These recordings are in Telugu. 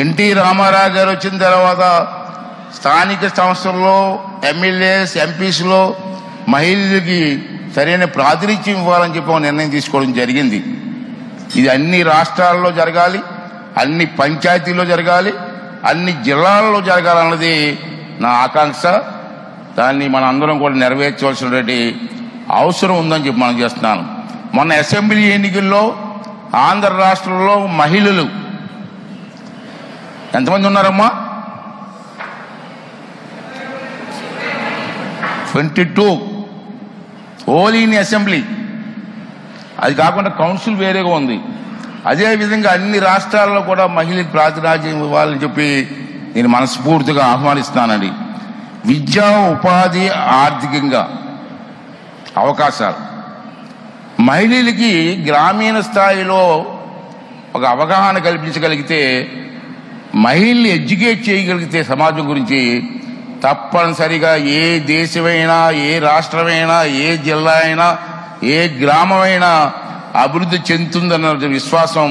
ఎన్టీ రామారావు గారు వచ్చిన తర్వాత స్థానిక సంస్థల్లో ఎమ్మెల్యేస్ ఎంపీస్లో మహిళలకి సరైన ప్రాతినిధ్యం ఇవ్వాలని చెప్పి నిర్ణయం తీసుకోవడం జరిగింది. ఇది అన్ని రాష్ట్రాల్లో జరగాలి, అన్ని పంచాయతీల్లో జరగాలి, అన్ని జిల్లాల్లో జరగాలన్నది నా ఆకాంక్ష. దాన్ని మన అందరం కూడా నెరవేర్చవలసినటువంటి అవసరం ఉందని చెప్పి మనం చేస్తున్నాను. మొన్న అసెంబ్లీ ఎన్నికల్లో ఆంధ్ర రాష్ట్రంలో మహిళలు ఎంతమంది ఉన్నారమ్మా? 22 ఓన్లీ ఇన్ అసెంబ్లీ. అది కాకుండా కౌన్సిల్ వేరేగా ఉంది. అదేవిధంగా అన్ని రాష్ట్రాల్లో కూడా మహిళలకు ప్రాతినిధ్యం ఇవ్వాలని చెప్పి నేను మనస్ఫూర్తిగా ఆహ్వానిస్తున్నానండి. విద్యా, ఉపాధి, ఆర్థికంగా అవకాశాలు మహిళలకి గ్రామీణ స్థాయిలో ఒక అవగాహన కల్పించగలిగితే, మహిళల్ని ఎడ్యుకేట్ చేయగలిగితే సమాజం గురించి తప్పనిసరిగా ఏ దేశమైనా, ఏ రాష్ట్రమైనా, ఏ జిల్లా అయినా, ఏ గ్రామమైనా అభివృద్ధి చెందుతుందన్న విశ్వాసం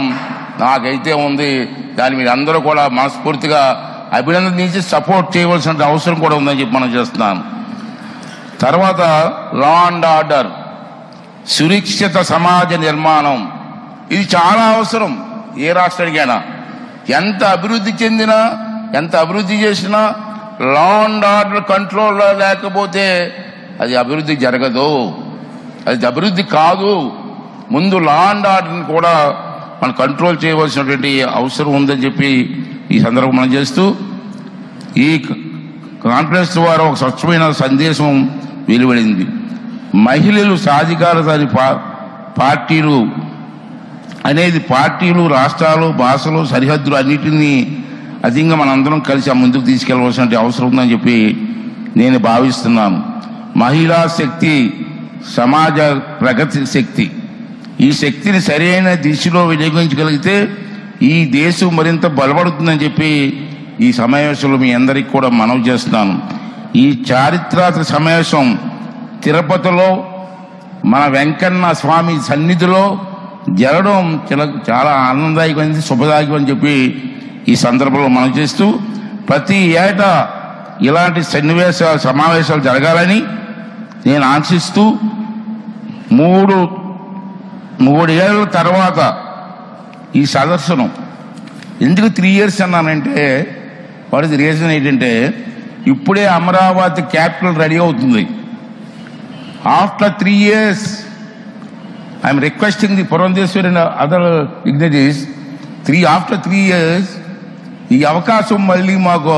నాకైతే ఉంది. దాన్ని మీరు అందరూ కూడా మనస్ఫూర్తిగా అభినందించి సపోర్ట్ చేయవలసిన అవసరం కూడా ఉందని చెప్పి మనం చేస్తున్నాను. తర్వాత లా అండ్ ఆర్డర్, సురక్షిత సమాజ నిర్మాణం, ఇది చాలా అవసరం. ఏ రాష్ట్రానికైనా ఎంత అభివృద్ధి చెందినా, ఎంత అభివృద్ధి చేసినా లా అండ్ ఆర్డర్ కంట్రోల్లో లేకపోతే అది అభివృద్ధి జరగదు, అది అభివృద్ధి కాదు. ముందు లా అండ్ ఆర్డర్ని కూడా మనం కంట్రోల్ చేయవలసినటువంటి అవసరం ఉందని చెప్పి ఈ సందర్భం మనం చేస్తూ, ఈ కాన్ఫరెన్స్ ద్వారా ఒక స్వచ్ఛమైన సందేశం వెలువడింది. మహిళలు సాధికారత పార్టీలు అనేది పార్టీలు, రాష్ట్రాలు, భాషలు, సరిహద్దులు అన్నిటినీ అధికంగా మనందరం కలిసి ముందుకు తీసుకెళ్లవలసిన అవసరం ఉందని చెప్పి నేను భావిస్తున్నాను. మహిళా శక్తి సమాజ ప్రగతి శక్తి. ఈ శక్తిని సరైన దిశలో వినియోగించగలిగితే ఈ దేశం మరింత బలపడుతుందని చెప్పి ఈ సమావేశంలో మీ అందరికీ కూడా మనవి చేస్తున్నాను. ఈ చారిత్రాత్మక సమావేశం తిరుపతిలో మన వెంకన్న స్వామి సన్నిధిలో జరగడం చాలా ఆనందదాయకమైనది, శుభదాయకం అని చెప్పి ఈ సందర్భంలో మనం చేస్తూ, ప్రతి ఏటా ఇలాంటి సమావేశాలు జరగాలని నేను ఆశిస్తూ, మూడు ఏళ్ల తర్వాత ఈ సదస్సును ఎందుకు 3 years అన్నానంటే, వాటి రీజన్ ఏంటంటే ఇప్పుడే అమరావతి క్యాపిటల్ రెడీ అవుతుంది. After 3 years I'm requesting the Purandeswari and other dignities, after 3 years ఈ అవకాశం మళ్ళీ మాకు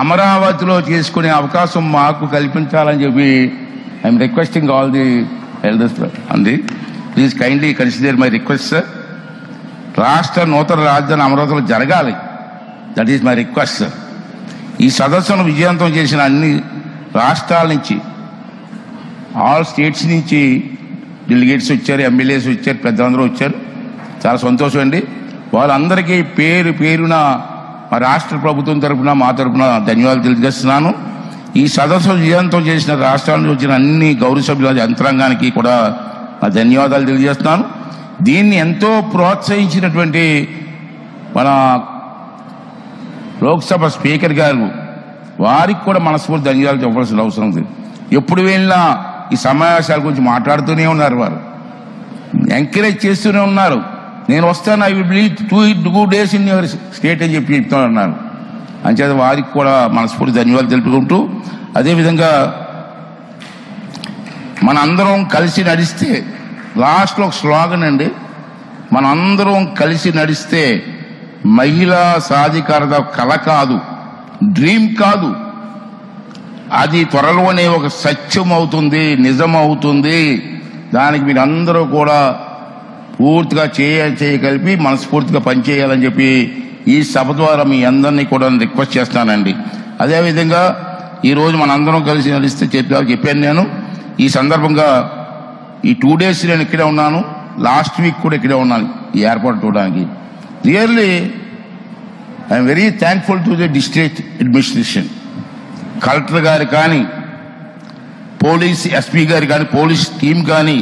అమరావతిలో చేసుకునే అవకాశం మాకు కల్పించాలని చెప్పి I'm requesting all the elders అండి. Please kindly consider my request sir. రాష్ట్ర నూతన రాజధాని అమరావతిలో జరగాలి. That is my request sir. ఈ సదస్సును విజయవంతం చేసిన అన్ని రాష్ట్రాల నుంచి, ఆల్ స్టేట్స్ నుంచి డెలిగేట్స్ వచ్చారు, ఎమ్మెల్యేస్ వచ్చారు, పెద్దలందరూ వచ్చారు. చాలా సంతోషం అండి. వాళ్ళందరికీ పేరున మా రాష్ట్ర ప్రభుత్వం తరఫున, మా తరఫున ధన్యవాదాలు తెలియజేస్తున్నాను. ఈ సదస్సు విజయవంతం చేసిన రాష్ట్రాల నుంచి వచ్చిన అన్ని గౌరవ సభ్యుల యంత్రాంగానికి కూడా నా ధన్యవాదాలు తెలియజేస్తున్నాను. దీన్ని ఎంతో ప్రోత్సహించినటువంటి మన లోక్సభ స్పీకర్ గారు, వారికి కూడా మనస్ఫూర్తి ధన్యవాదాలు చెప్పాల్సిన అవసరం ఉంది. ఎప్పుడు వెళ్ళినా ఈ సమావేశాల గురించి మాట్లాడుతూనే ఉన్నారు, వారు ఎంకరేజ్ చేస్తూనే ఉన్నారు. నేను వస్తాను, I will be 2 days in your state అని చెప్పి చెప్తూ ఉన్నారు. అంచేత వారికి కూడా మనస్ఫూర్తి ధన్యవాదాలు తెలుపుకుంటూ, అదేవిధంగా మనందరం కలిసి నడిస్తే, లాస్ట్లో ఒక స్లోగన్ అండి, మనందరం కలిసి నడిస్తే మహిళా సాధికారత కళ కాదు, డ్రీమ్ కాదు, అది త్వరలోనే ఒక సత్యం అవుతుంది, నిజం అవుతుంది. దానికి మీరందరూ కూడా పూర్తిగా చేయగలిపి మనస్ఫూర్తిగా పనిచేయాలని చెప్పి ఈ సభ ద్వారా మీ అందరినీ కూడా రిక్వెస్ట్ చేస్తానండి. అదేవిధంగా ఈరోజు మనందరం కలిసి నడిస్తే చెప్పాను నేను. ఈ సందర్భంగా ఈ 2 days నేను ఇక్కడే ఉన్నాను, లాస్ట్ వీక్ కూడా ఇక్కడే ఉన్నాను ఈ ఏర్పాటు చూడడానికి. Really I'm very thankful to the district administration, collector గారు కానీ, పోలీస్ ఎస్పీ గారు కానీ, పోలీస్ టీం కానీ,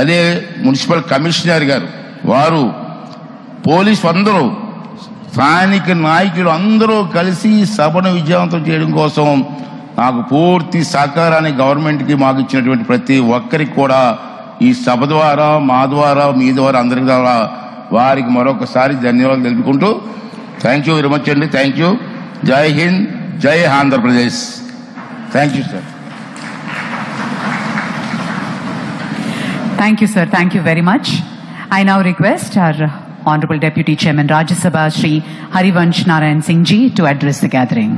అదే మున్సిపల్ కమిషనర్ గారు, వారు పోలీసు అందరూ స్థానిక నాయకులు అందరూ కలిసి ఈ సభను విజయవంతం చేయడం కోసం నాకు పూర్తి సహకారాన్ని గవర్నమెంట్కి మాకు ఇచ్చినటువంటి ప్రతి ఒక్కరికి కూడా ఈ సభ ద్వారా మా ద్వారా మీ ద్వారా అందరి ద్వారా వారికి మరొకసారి ధన్యవాదాలు తెలుపుకుంటూ థ్యాంక్ యూ వెరీ మచ్ అండి. Thank you. జై హింద్, జై Andhra Pradesh. Thank you sir. Thank you, sir. Thank you very much. I now request our Honorable Deputy Chairman Rajya Sabha, Shri Harivansh Narayan Singh Ji, to address the gathering.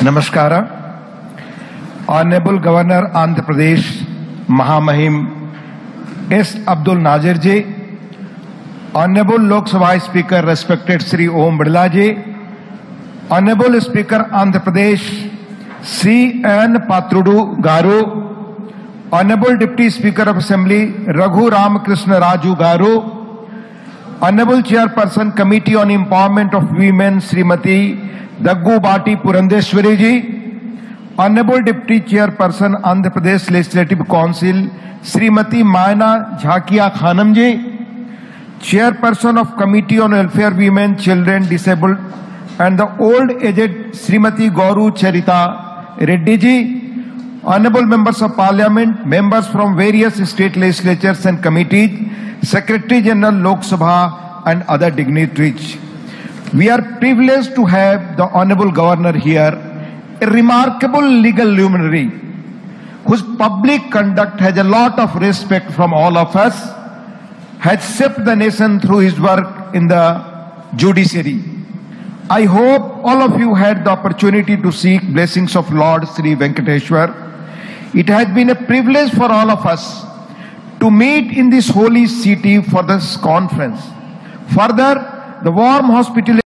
Namaskara. Honorable Governor Andhra Pradesh, Mahamahim S. Abdul Nazir Ji, Honorable Lok Sabha Speaker, respected Sri Om Birla Ji, Honorable Speaker Andhra Pradesh, Sri N. Patrudu Garu, Honorable Deputy Speaker of Assembly, Raghu Ramakrishna Raju Garu, Honorable Chairperson Committee on Empowerment of Women, Srimati Daggu Bati Purandeshwari Ji, Honorable Deputy Chairperson Andhra Pradesh Legislative Council, Srimati Maina Jhakia Khanam Ji, Chairperson of Committee on Welfare Women, Children, Disabled and the Old Aged, Srimati Gauru Charita Reddy Ji, Honorable Members of Parliament, members from various state legislatures and committees, Secretary General Lok Sabha and other dignitaries. We are privileged to have the Honorable Governor here, a remarkable legal luminary whose public conduct has a lot of respect from all of us, has shaped the nation through his work in the judiciary. I hope all of you had the opportunity to seek blessings of Lord Sri Venkateshwar. It has been a privilege for all of us to meet in this holy city for this conference. Further, the warm hospitality